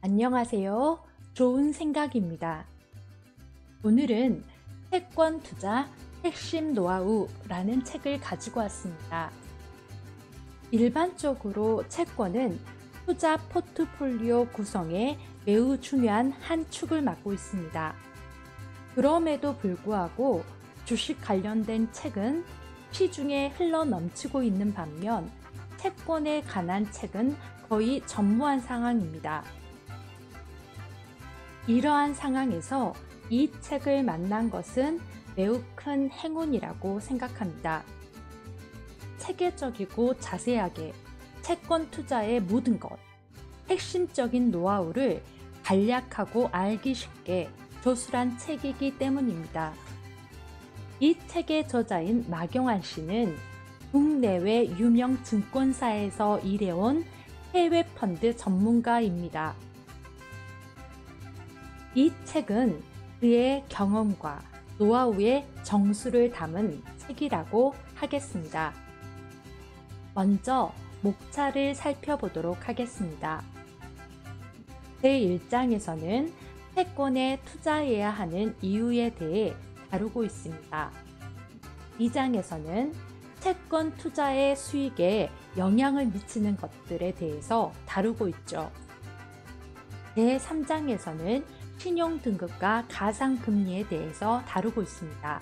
안녕하세요. 좋은 생각입니다. 오늘은 채권 투자 핵심 노하우라는 책을 가지고 왔습니다. 일반적으로 채권은 투자 포트폴리오 구성에 매우 중요한 한 축을 맡고 있습니다. 그럼에도 불구하고 주식 관련된 책은 시중에 흘러 넘치고 있는 반면 채권에 관한 책은 거의 전무한 상황입니다. 이러한 상황에서 이 책을 만난 것은 매우 큰 행운이라고 생각합니다. 체계적이고 자세하게 채권 투자의 모든 것, 핵심적인 노하우를 간략하고 알기 쉽게 조술한 책이기 때문입니다. 이 책의 저자인 마경환 씨는 국내외 유명 증권사에서 일해온 해외 펀드 전문가입니다. 이 책은 그의 경험과 노하우의 정수를 담은 책이라고 하겠습니다. 먼저 목차를 살펴보도록 하겠습니다. 제1장에서는 채권에 투자해야 하는 이유에 대해 다루고 있습니다. 2장에서는 채권 투자의 수익에 영향을 미치는 것들에 대해서 다루고 있죠. 제3장에서는 신용등급과 가상금리에 대해서 다루고 있습니다.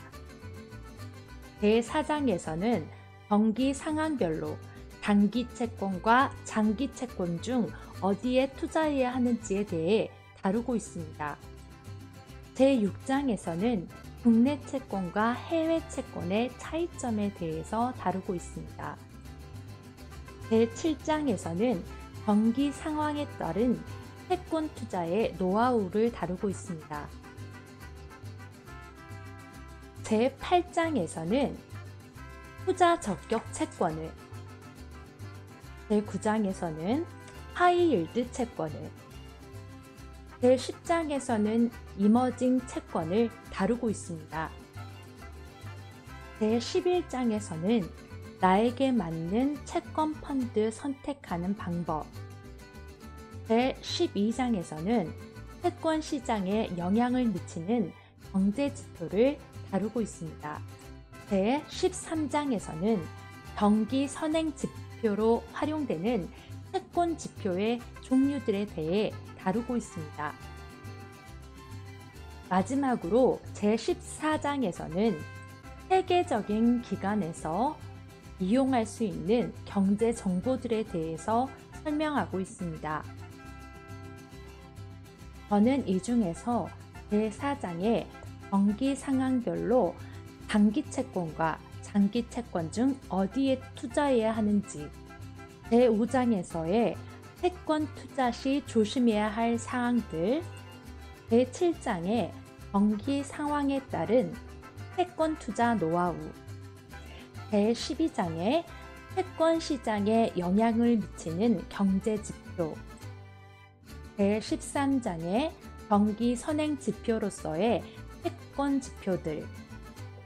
제4장에서는 경기 상황별로 단기 채권과 장기 채권 중 어디에 투자해야 하는지에 대해 다루고 있습니다. 제6장에서는 국내 채권과 해외 채권의 차이점에 대해서 다루고 있습니다. 제7장에서는 경기 상황에 따른 채권 투자의 노하우를 다루고 있습니다. 제8장에서는 투자 적격 채권을, 제9장에서는 하이힐드 채권을, 제10장에서는 이머징 채권을 다루고 있습니다. 제11장에서는 나에게 맞는 채권 펀드 선택하는 방법, 제12장에서는 채권 시장에 영향을 미치는 경제 지표를 다루고 있습니다. 제13장에서는 경기 선행 지표로 활용되는 채권 지표의 종류들에 대해 다루고 있습니다. 마지막으로 제14장에서는 세계적인 기관에서 이용할 수 있는 경제 정보들에 대해서 설명하고 있습니다. 저는 이 중에서 제4장에 경기 상황별로 단기 채권과 장기 채권 중 어디에 투자해야 하는지, 제5장에서의 채권 투자 시 조심해야 할 사항들, 제7장의 경기 상황에 따른 채권 투자 노하우, 제12장의 채권 시장에 영향을 미치는 경제 지표, 제13장의 경기 선행 지표로서의 채권 지표들,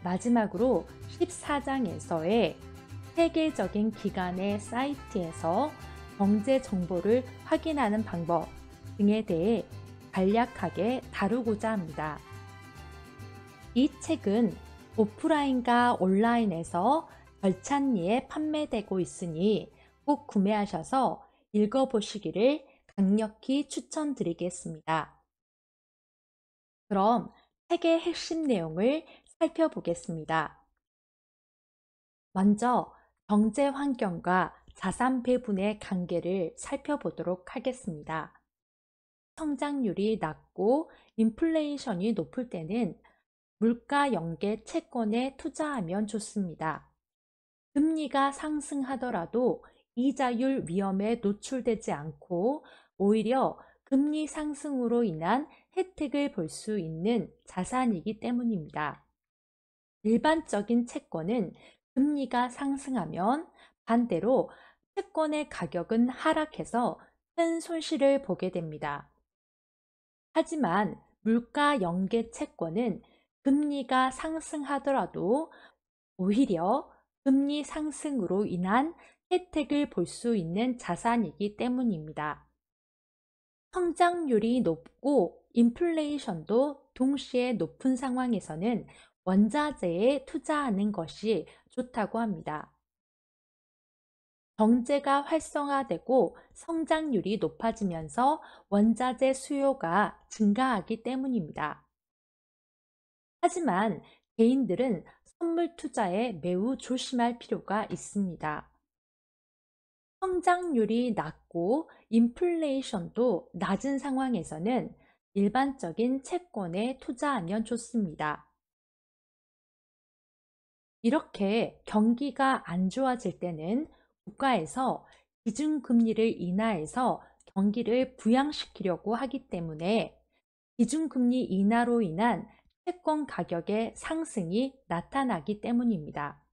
마지막으로 14장에서의 세계적인 기관의 사이트에서 경제 정보를 확인하는 방법 등에 대해 간략하게 다루고자 합니다. 이 책은 오프라인과 온라인에서 절찬리에 판매되고 있으니 꼭 구매하셔서 읽어보시기를 강력히 추천드리겠습니다. 그럼 책의 핵심 내용을 살펴보겠습니다. 먼저 경제 환경과 자산 배분의 관계를 살펴보도록 하겠습니다. 성장률이 낮고 인플레이션이 높을 때는 물가 연계 채권에 투자하면 좋습니다. 금리가 상승하더라도 이자율 위험에 노출되지 않고 오히려 금리 상승으로 인한 혜택을 볼 수 있는 자산이기 때문입니다. 일반적인 채권은 금리가 상승하면 반대로 채권의 가격은 하락해서 큰 손실을 보게 됩니다. 하지만 물가 연계 채권은 금리가 상승하더라도 오히려 금리 상승으로 인한 혜택을 볼 수 있는 자산이기 때문입니다. 성장률이 높고 인플레이션도 동시에 높은 상황에서는 원자재에 투자하는 것이 좋다고 합니다. 경제가 활성화되고 성장률이 높아지면서 원자재 수요가 증가하기 때문입니다. 하지만 개인들은 선물 투자에 매우 조심할 필요가 있습니다. 성장률이 낮고 인플레이션도 낮은 상황에서는 일반적인 채권에 투자하면 좋습니다. 이렇게 경기가 안 좋아질 때는 국가에서 기준금리를 인하해서 경기를 부양시키려고 하기 때문에 기준금리 인하로 인한 채권 가격의 상승이 나타나기 때문입니다.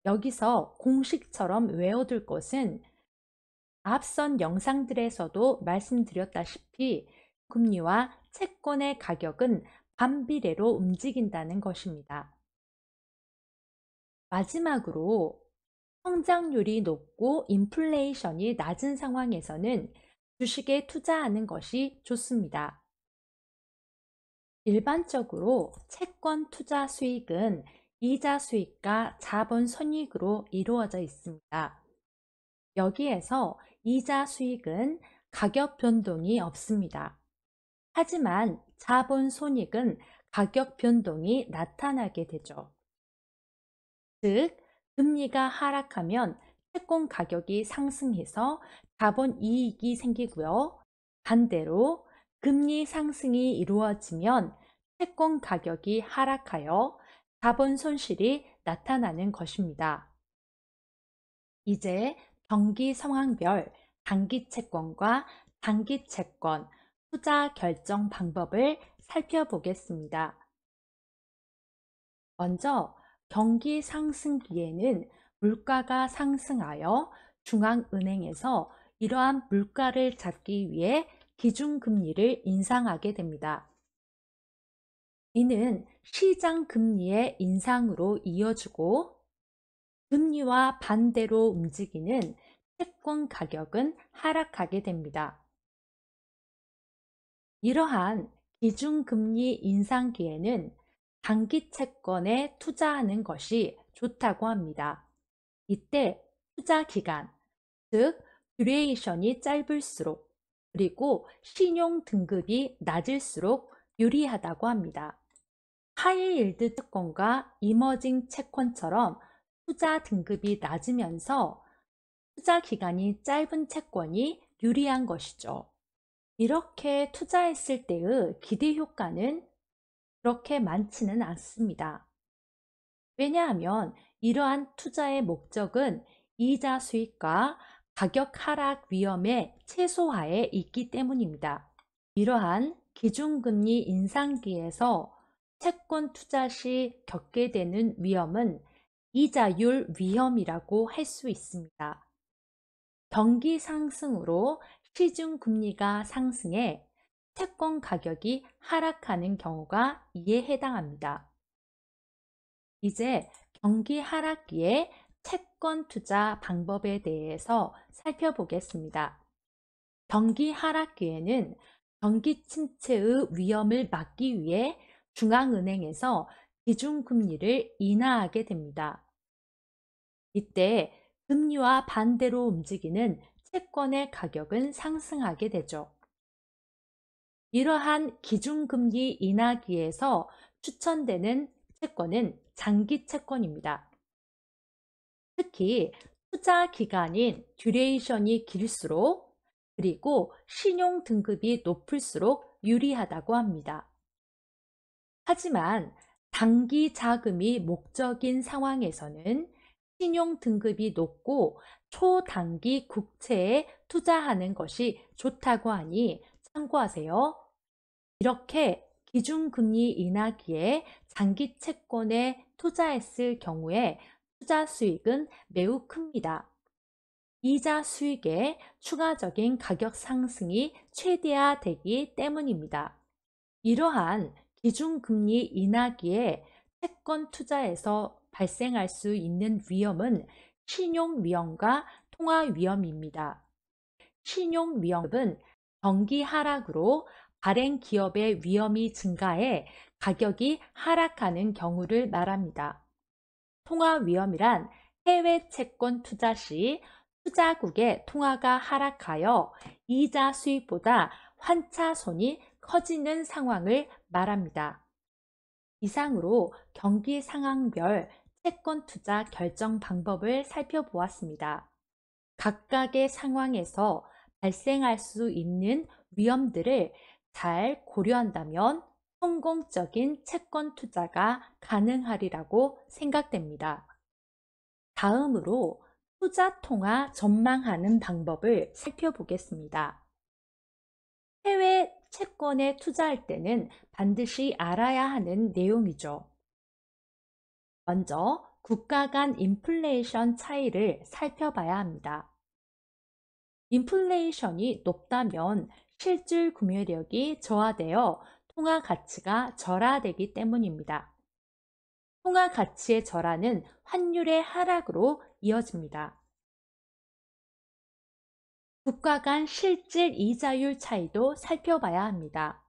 여기서 공식처럼 외워둘 것은 앞선 영상들에서도 말씀드렸다시피 금리와 채권의 가격은 반비례로 움직인다는 것입니다. 마지막으로 성장률이 높고 인플레이션이 낮은 상황에서는 주식에 투자하는 것이 좋습니다. 일반적으로 채권 투자 수익은 이자 수익과 자본 손익으로 이루어져 있습니다. 여기에서 이자 수익은 가격 변동이 없습니다. 하지만 자본 손익은 가격 변동이 나타나게 되죠. 즉, 금리가 하락하면 채권 가격이 상승해서 자본 이익이 생기고요. 반대로 금리 상승이 이루어지면 채권 가격이 하락하여 자본 손실이 나타나는 것입니다. 이제 경기 상황별 단기 채권과 장기 채권 투자 결정 방법을 살펴보겠습니다. 먼저 경기 상승기에는 물가가 상승하여 중앙은행에서 이러한 물가를 잡기 위해 기준금리를 인상하게 됩니다. 이는 시장 금리의 인상으로 이어지고 금리와 반대로 움직이는 채권 가격은 하락하게 됩니다. 이러한 기준금리 인상기에는 단기 채권에 투자하는 것이 좋다고 합니다. 이때 투자 기간, 즉 듀레이션이 짧을수록 그리고 신용 등급이 낮을수록 유리하다고 합니다. 하이힐드 채권과 이머징 채권처럼 투자 등급이 낮으면서 투자 기간이 짧은 채권이 유리한 것이죠. 이렇게 투자했을 때의 기대 효과는 그렇게 많지는 않습니다. 왜냐하면 이러한 투자의 목적은 이자 수익과 가격 하락 위험의 최소화에 있기 때문입니다. 이러한 기준금리 인상기에서 채권 투자 시 겪게 되는 위험은 이자율 위험이라고 할 수 있습니다. 경기 상승으로 시중금리가 상승해 채권 가격이 하락하는 경우가 이에 해당합니다. 이제 경기 하락기에 채권 투자 방법에 대해서 살펴보겠습니다. 경기 하락기에는 경기 침체의 위험을 막기 위해 중앙은행에서 기준금리를 인하하게 됩니다. 이때 금리와 반대로 움직이는 채권의 가격은 상승하게 되죠. 이러한 기준금리 인하기에서 추천되는 채권은 장기 채권입니다. 특히 투자 기간인 듀레이션이 길수록 그리고 신용 등급이 높을수록 유리하다고 합니다. 하지만 단기 자금이 목적인 상황에서는 신용 등급이 높고 초단기 국채에 투자하는 것이 좋다고 하니 참고하세요. 이렇게 기준금리 인하기에 장기 채권에 투자했을 경우에 투자 수익은 매우 큽니다. 이자 수익의 추가적인 가격 상승이 최대화되기 때문입니다. 이러한 기준금리 인하기에 채권 투자에서 발생할 수 있는 위험은 신용 위험과 통화 위험입니다. 신용 위험은 경기 하락으로 발행 기업의 위험이 증가해 가격이 하락하는 경우를 말합니다. 통화 위험이란 해외 채권 투자 시 투자국의 통화가 하락하여 이자 수익보다 환차 손이 커지는 상황을 말합니다. 이상으로 경기 상황별 채권 투자 결정 방법을 살펴보았습니다. 각각의 상황에서 발생할 수 있는 위험들을 잘 고려한다면 성공적인 채권 투자가 가능하리라고 생각됩니다. 다음으로 투자 통화 전망하는 방법을 살펴보겠습니다. 해외 채권에 투자할 때는 반드시 알아야 하는 내용이죠. 먼저 국가 간 인플레이션 차이를 살펴봐야 합니다. 인플레이션이 높다면 실질 구매력이 저하되어 통화 가치가 절하되기 때문입니다. 통화 가치의 절하는 환율의 하락으로 이어집니다. 국가 간 실질 이자율 차이도 살펴봐야 합니다.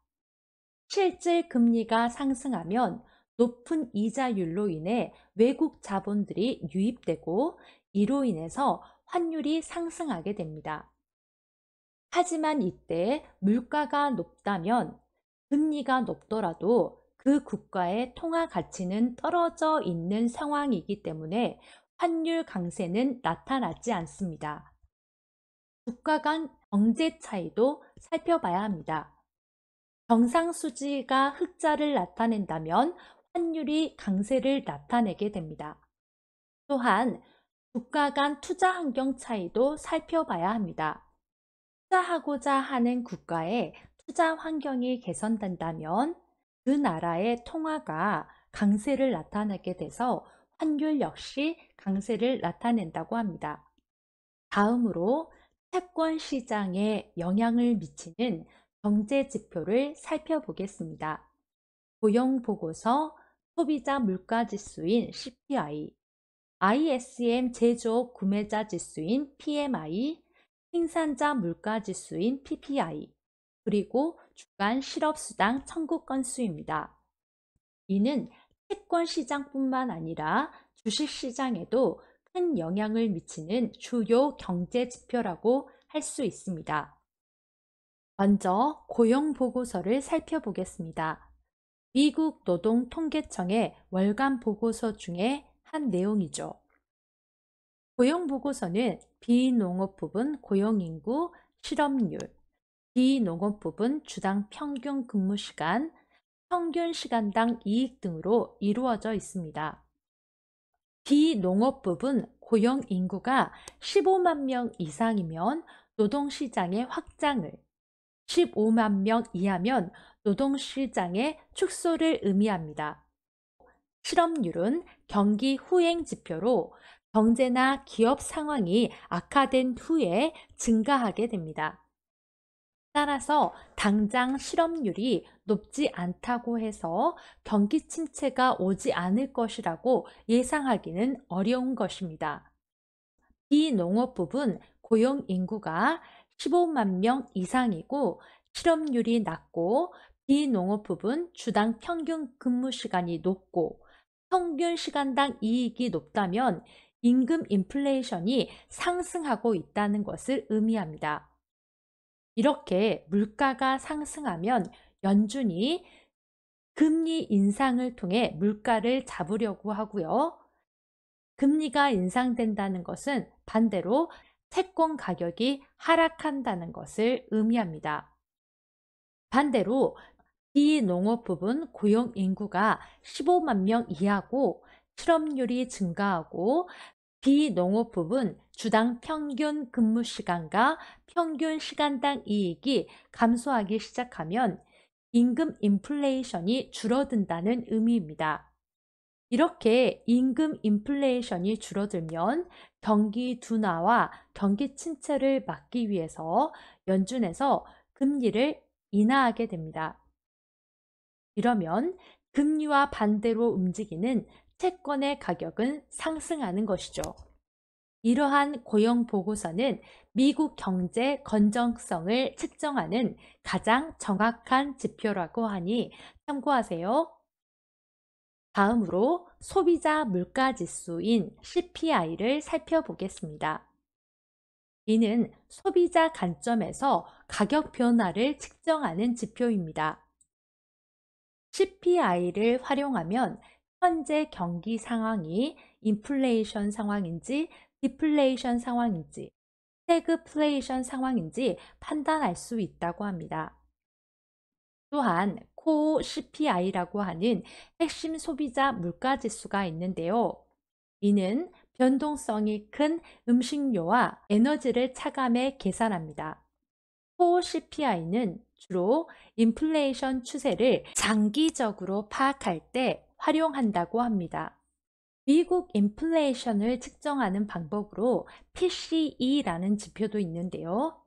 실질 금리가 상승하면 높은 이자율로 인해 외국 자본들이 유입되고 이로 인해서 환율이 상승하게 됩니다. 하지만 이때 물가가 높다면 금리가 높더라도 그 국가의 통화 가치는 떨어져 있는 상황이기 때문에 환율 강세는 나타나지 않습니다. 국가 간 경제 차이도 살펴봐야 합니다. 경상수지가 흑자를 나타낸다면 환율이 강세를 나타내게 됩니다. 또한 국가 간 투자 환경 차이도 살펴봐야 합니다. 투자하고자 하는 국가의 투자 환경이 개선된다면 그 나라의 통화가 강세를 나타내게 돼서 환율 역시 강세를 나타낸다고 합니다. 다음으로 채권 시장에 영향을 미치는 경제 지표를 살펴보겠습니다. 고용보고서, 소비자 물가지수인 CPI, ISM 제조업 구매자 지수인 PMI, 생산자 물가지수인 PPI, 그리고 주간 실업수당 청구 건수입니다. 이는 채권 시장뿐만 아니라 주식 시장에도 큰 영향을 미치는 주요 경제 지표라고 할 수 있습니다. 먼저 고용 보고서를 살펴보겠습니다. 미국 노동통계청의 월간 보고서 중에 한 내용이죠. 고용 보고서는 비농업 부분 고용인구, 실업률, 비농업 부분 주당 평균 근무 시간, 평균 시간당 이익 등으로 이루어져 있습니다. 비농업 부분 고용 인구가 15만 명 이상이면 노동시장의 확장을, 15만 명 이하면 노동시장의 축소를 의미합니다. 실업률은 경기 후행 지표로 경제나 기업 상황이 악화된 후에 증가하게 됩니다. 따라서 당장 실업률이 높지 않다고 해서 경기 침체가 오지 않을 것이라고 예상하기는 어려운 것입니다. 비농업 부분 고용 인구가 15만 명 이상이고 실업률이 낮고 비농업 부분 주당 평균 근무 시간이 높고 평균 시간당 이익이 높다면 임금 인플레이션이 상승하고 있다는 것을 의미합니다. 이렇게 물가가 상승하면 연준이 금리 인상을 통해 물가를 잡으려고 하고요. 금리가 인상된다는 것은 반대로 채권 가격이 하락한다는 것을 의미합니다. 반대로 비농업 부분 고용 인구가 15만 명 이하고 실업률이 증가하고 비농업 부분 주당 평균 근무 시간과 평균 시간당 이익이 감소하기 시작하면 임금 인플레이션이 줄어든다는 의미입니다. 이렇게 임금 인플레이션이 줄어들면 경기 둔화와 경기 침체를 막기 위해서 연준에서 금리를 인하하게 됩니다. 이러면 금리와 반대로 움직이는 채권의 가격은 상승하는 것이죠. 이러한 고용 보고서는 미국 경제 건전성을 측정하는 가장 정확한 지표라고 하니 참고하세요. 다음으로 소비자 물가 지수인 CPI를 살펴보겠습니다. 이는 소비자 관점에서 가격 변화를 측정하는 지표입니다. CPI를 활용하면 현재 경기 상황이 인플레이션 상황인지 디플레이션 상황인지 스태그플레이션 상황인지 판단할 수 있다고 합니다. 또한 코어 CPI라고 하는 핵심 소비자 물가 지수가 있는데요. 이는 변동성이 큰 음식료와 에너지를 차감해 계산합니다. 코어 CPI는 주로 인플레이션 추세를 장기적으로 파악할 때 활용한다고 합니다. 미국 인플레이션을 측정하는 방법으로 PCE라는 지표도 있는데요.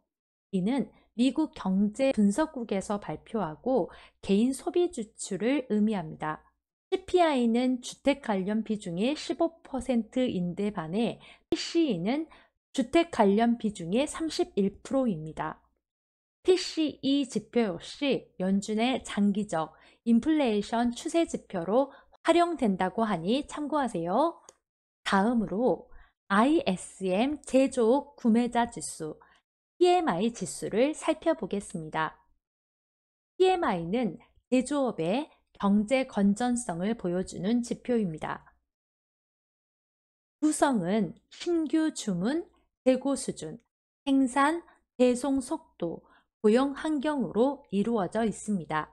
이는 미국 경제 분석국에서 발표하고 개인 소비 지출을 의미합니다. CPI는 주택 관련 비중이 15%인데 반해 PCE는 주택 관련 비중이 31%입니다. PCE 지표 역시 연준의 장기적 인플레이션 추세 지표로 활용된다고 하니 참고하세요. 다음으로 ISM 제조업 구매자 지수 PMI 지수를 살펴보겠습니다. PMI는 제조업의 경제 건전성을 보여주는 지표입니다. 구성은 신규 주문, 재고 수준, 생산, 배송 속도, 고용 환경으로 이루어져 있습니다.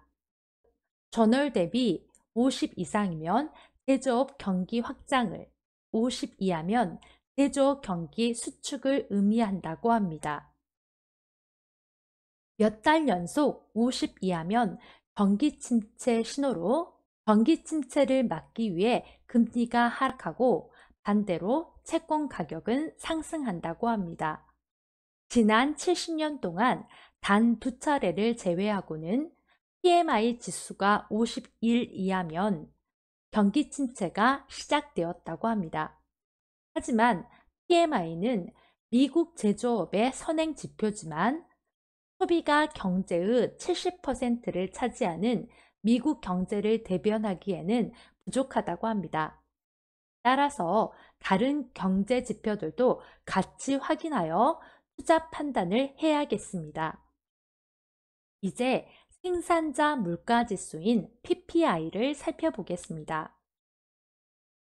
전월 대비 50 이상이면 제조업 경기 확장을, 50 이하면 제조업 경기 수축을 의미한다고 합니다. 몇 달 연속 50 이하면 경기 침체 신호로 경기 침체를 막기 위해 금리가 하락하고 반대로 채권 가격은 상승한다고 합니다. 지난 70년 동안 단 2차례를 제외하고는 PMI 지수가 51 이하면 경기 침체가 시작되었다고 합니다. 하지만 PMI는 미국 제조업의 선행 지표지만 소비가 경제의 70%를 차지하는 미국 경제를 대변하기에는 부족하다고 합니다. 따라서 다른 경제 지표들도 같이 확인하여 투자 판단을 해야겠습니다. 이제 생산자 물가 지수인 PPI를 살펴보겠습니다.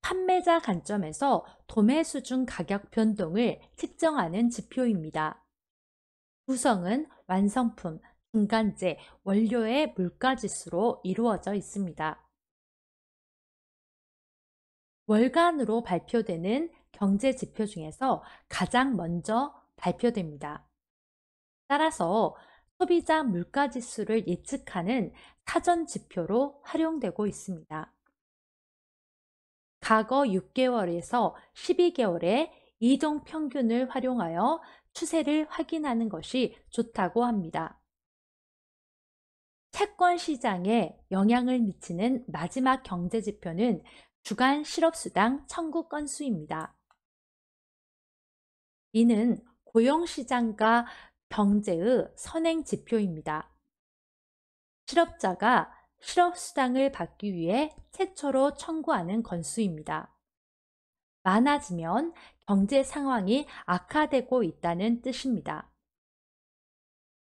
판매자 관점에서 도매 수준 가격 변동을 측정하는 지표입니다. 구성은 완성품, 중간재, 원료의 물가 지수로 이루어져 있습니다. 월간으로 발표되는 경제 지표 중에서 가장 먼저 발표됩니다. 따라서 소비자 물가 지수를 예측하는 사전 지표로 활용되고 있습니다. 과거 6개월에서 12개월의 이동 평균을 활용하여 추세를 확인하는 것이 좋다고 합니다. 채권 시장에 영향을 미치는 마지막 경제 지표는 주간 실업수당 청구 건수입니다. 이는 고용시장과 경제의 선행 지표입니다. 실업자가 실업수당을 받기 위해 최초로 청구하는 건수입니다. 많아지면 경제 상황이 악화되고 있다는 뜻입니다.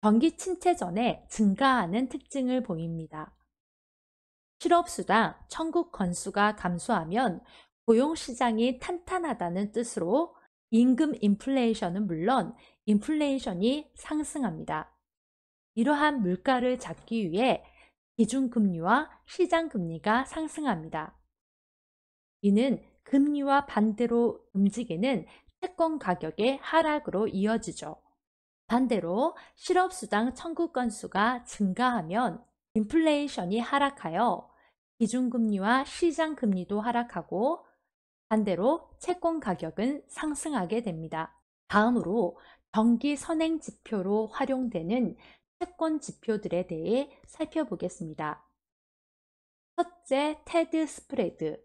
경기 침체 전에 증가하는 특징을 보입니다. 실업수당 청구 건수가 감소하면 고용시장이 탄탄하다는 뜻으로 임금 인플레이션은 물론 인플레이션이 상승합니다. 이러한 물가를 잡기 위해 기준금리와 시장금리가 상승합니다. 이는 금리와 반대로 움직이는 채권 가격의 하락으로 이어지죠. 반대로 실업수당 청구 건수가 증가하면 인플레이션이 하락하여 기준금리와 시장금리도 하락하고 반대로 채권 가격은 상승하게 됩니다. 다음으로 경기 선행 지표로 활용되는 채권 지표들에 대해 살펴보겠습니다. 첫째, 테드 스프레드.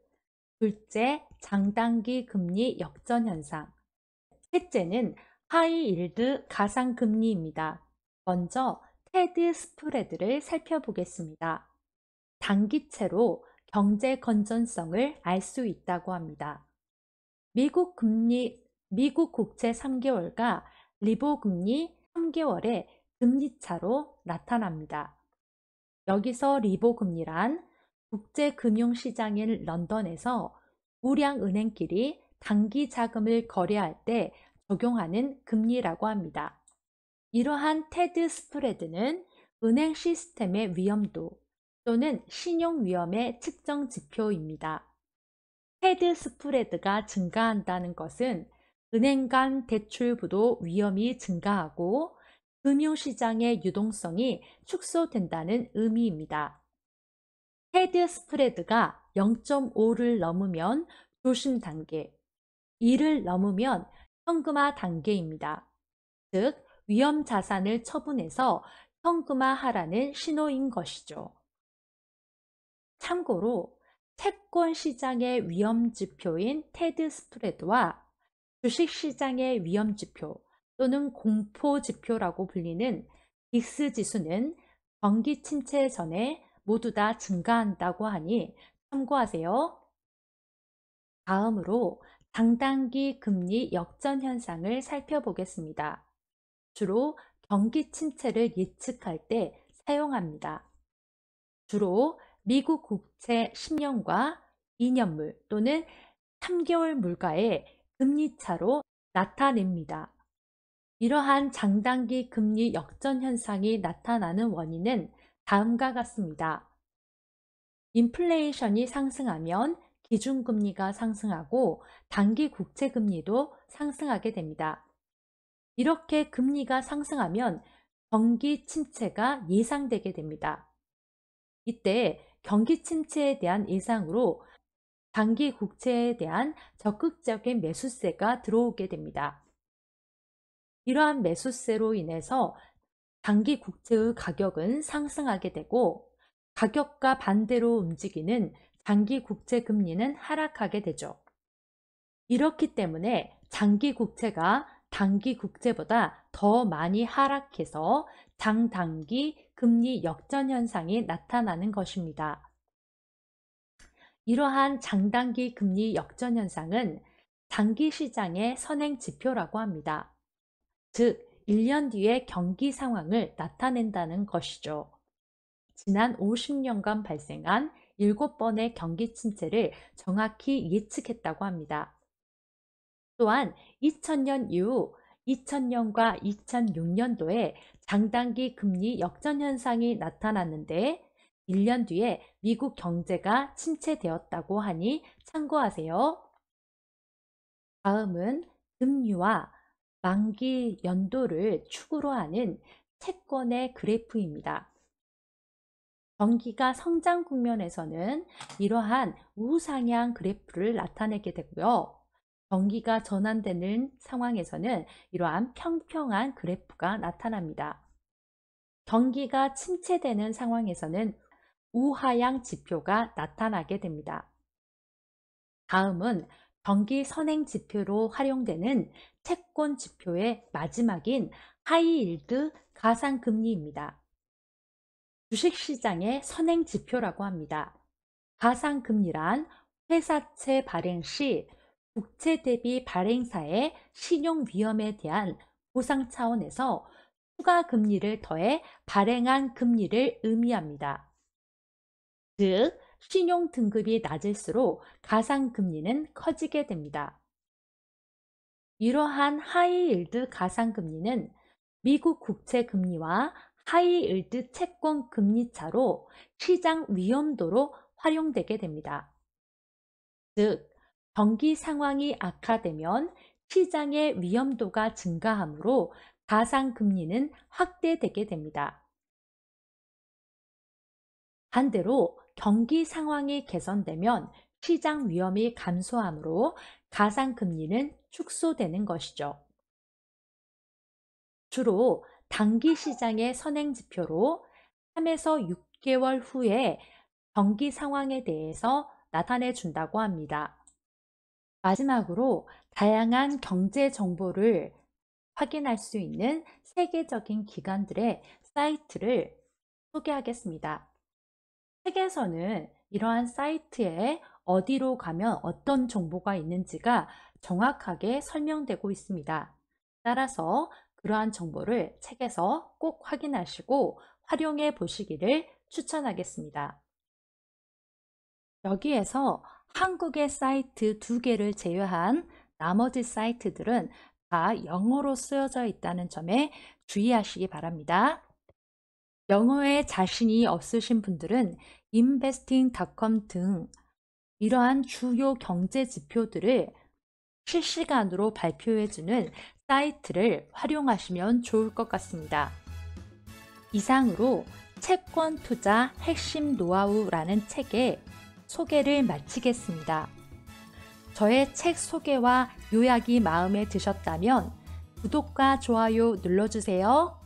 둘째, 장단기 금리 역전 현상. 셋째는 하이일드 가상금리입니다. 먼저 테드 스프레드를 살펴보겠습니다. 단기채로 경제 건전성을 알 수 있다고 합니다. 미국 국채 3개월과 리보 금리 3개월의 금리 차로 나타납니다. 여기서 리보 금리란 국제 금융 시장인 런던에서 우량 은행끼리 단기 자금을 거래할 때 적용하는 금리라고 합니다. 이러한 테드 스프레드는 은행 시스템의 위험도 또는 신용 위험의 측정 지표입니다. 테드 스프레드가 증가한다는 것은 은행 간 대출 부도 위험이 증가하고 금융시장의 유동성이 축소된다는 의미입니다. 테드 스프레드가 0.5를 넘으면 조심 단계, 2를 넘으면 현금화 단계입니다. 즉, 위험 자산을 처분해서 현금화하라는 신호인 것이죠. 참고로 채권 시장의 위험 지표인 테드 스프레드와 주식 시장의 위험 지표 또는 공포 지표라고 불리는 빅스 지수는 경기 침체 전에 모두 다 증가한다고 하니 참고하세요. 다음으로 장단기 금리 역전 현상을 살펴보겠습니다. 주로 경기 침체를 예측할 때 사용합니다. 주로 미국 국채 10년과 2년물 또는 3개월 물가의 금리 차로 나타냅니다. 이러한 장단기 금리 역전 현상이 나타나는 원인은 다음과 같습니다. 인플레이션이 상승하면 기준금리가 상승하고 단기 국채금리도 상승하게 됩니다. 이렇게 금리가 상승하면 경기 침체가 예상되게 됩니다. 이때 경기 침체에 대한 예상으로 단기 국채에 대한 적극적인 매수세가 들어오게 됩니다. 이러한 매수세로 인해서 단기 국채의 가격은 상승하게 되고 가격과 반대로 움직이는 장기 국채 금리는 하락하게 되죠. 이렇기 때문에 장기 국채가 단기 국채보다 더 많이 하락해서 장단기 금리 역전 현상이 나타나는 것입니다. 이러한 장단기 금리 역전 현상은 장기 시장의 선행 지표라고 합니다. 즉, 1년 뒤의 경기 상황을 나타낸다는 것이죠. 지난 50년간 발생한 7번의 경기 침체를 정확히 예측했다고 합니다. 또한 2000년 이후 2000년과 2006년도에 장단기 금리 역전 현상이 나타났는데 1년 뒤에 미국 경제가 침체되었다고 하니 참고하세요. 다음은 금리와 만기 연도를 축으로 하는 채권의 그래프입니다. 경기가 성장 국면에서는 이러한 우상향 그래프를 나타내게 되고요. 경기가 전환되는 상황에서는 이러한 평평한 그래프가 나타납니다. 경기가 침체되는 상황에서는 우하향 지표가 나타나게 됩니다. 다음은 경기 선행 지표로 활용되는 채권 지표의 마지막인 하이일드 가상금리입니다. 주식시장의 선행 지표라고 합니다. 가상금리란 회사채 발행 시 국채 대비 발행사의 신용 위험에 대한 보상 차원에서 추가 금리를 더해 발행한 금리를 의미합니다. 즉, 신용 등급이 낮을수록 가상금리는 커지게 됩니다. 이러한 하이일드 가상금리는 미국 국채 금리와 하이일드 채권 금리 차로 시장 위험도로 활용되게 됩니다. 즉, 경기 상황이 악화되면 시장의 위험도가 증가하므로 가상금리는 확대되게 됩니다. 반대로 경기 상황이 개선되면 시장 위험이 감소하므로 가상금리는 축소되는 것이죠. 주로 단기 시장의 선행지표로 3에서 6개월 후에 경기 상황에 대해서 나타내 준다고 합니다. 마지막으로 다양한 경제 정보를 확인할 수 있는 세계적인 기관들의 사이트를 소개하겠습니다. 책에서는 이러한 사이트에 어디로 가면 어떤 정보가 있는지가 정확하게 설명되고 있습니다. 따라서 그러한 정보를 책에서 꼭 확인하시고 활용해 보시기를 추천하겠습니다. 여기에서 한국의 사이트 2개를 제외한 나머지 사이트들은 다 영어로 쓰여져 있다는 점에 주의하시기 바랍니다. 영어에 자신이 없으신 분들은 investing.com 등 이러한 주요 경제 지표들을 실시간으로 발표해주는 사이트를 활용하시면 좋을 것 같습니다. 이상으로 채권 투자 핵심 노하우라는 책의 소개를 마치겠습니다. 저의 책 소개와 요약이 마음에 드셨다면 구독과 좋아요 눌러주세요.